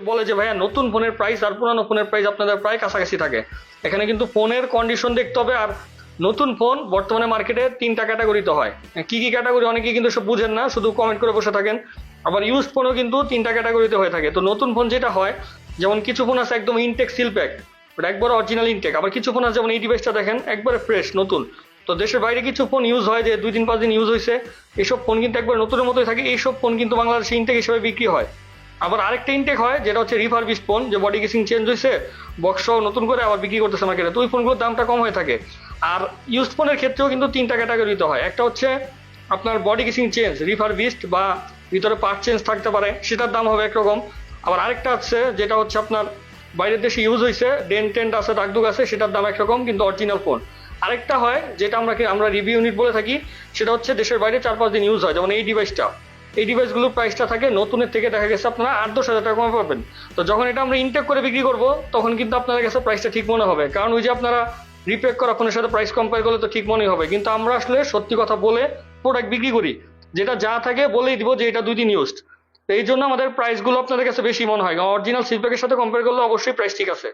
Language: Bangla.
বলে যে ভাইয়া নতুন ফোনের প্রাইস আর পুরানো ফোনের প্রাইস আপনাদের প্রায় কাছাকাছি থাকে। এখানে কিন্তু ফোনের কন্ডিশন দেখতে হবে। আর নতুন ফোন বর্তমানে মার্কেটে 3টা ক্যাটাগরিতে হয়। কি কি ক্যাটাগরি অনেকেই কিন্তু সব বুঝেন না, শুধু কমেন্ট করে বসে থাকেন। আবার ইউজ ফোনও কিন্তু 3টা ক্যাটাগরিতে হয়ে থাকে। তো নতুন ফোন যেটা হয়, যেমন কিছু ফোন আছে একদম ইনটেক সিল প্যাক, ওটা একবার অরিজিনাল ইনটেক। আবার কিছু ফোন আছে, যেমন এই ডিভাইসটা দেখেন একবারে ফ্রেশ নতুন। তো দেশের বাইরে কিছু ফোন ইউজ হয় যে 2 দিন 5 দিন ইউজ হয়েছে, এইসব ফোন কিন্তু একবার নতুনের মতোই থাকে। এইসব ফোন কিন্তু বাংলাদেশে ইনটেক হিসেবে বিক্রি হয়। আবার আরেকটা ইনটেক হয় যেটা হচ্ছে রিফারবিশড ফোন, যে বডি কেসিং চেঞ্জ হয়েছে, বক্স নতুন করে আবার বিক্রি করতেছে মার্কেটে। তো ওই ফোনগুলোর দামটা কম হয়ে থাকে। আর ইউজ ফোনের ক্ষেত্রেও কিন্তু 3টা ক্যাটাগরিতে হয়। একটা হচ্ছে আপনার বডি কেসিং চেঞ্জ রিফারবিশড বা ভিতরে পার্ট চেঞ্জ থাকতে পারে, সেটার দাম হবে একরকম। আবার আরেকটা আছে যেটা হচ্ছে আপনার বাইরের দেশে ইউজ হয়েছে, ডেন্ট টেন্ট আছে, দাগদুগ আছে, সেটার দাম একরকম কিন্তু অরিজিনাল ফোন। আরেকটা হয় যেটা আমরা রিভিউ ইউনিট বলে থাকি, সেটা হচ্ছে দেশের বাইরে 4-5 দিন ইউজ হয়। যেমন এই ডিভাইসটা, এই ডিভাইসগুলোর প্রাইসটা থাকে নতুনের থেকে দেখা গেছে আপনারা 8-10 হাজার টাকা কমে পাবেন। তো যখন এটা আমরা ইনটেক করে বিক্রি করব, তখন কিন্তু আপনাদের কাছে প্রাইসটা ঠিক মনে হবে। কারণ ওই যে আপনারা রিপেক করা ফোনের সাথে প্রাইস কম্পেয়ার করলে তো ঠিক মনেই হবে। কিন্তু আমরা আসলে সত্যি কথা বলে প্রোডাক্ট বিক্রি করি, যেটা যা থাকে বলেই দিব যে এটা 2 দিন ইউজড। তো এই জন্য আমাদের প্রাইসগুলো আপনাদের কাছে বেশি মনে হয়। অরিজিনাল সিলপ্যাকের সাথে কম্পেয়ার করলে অবশ্যই প্রাইস ঠিক আছে।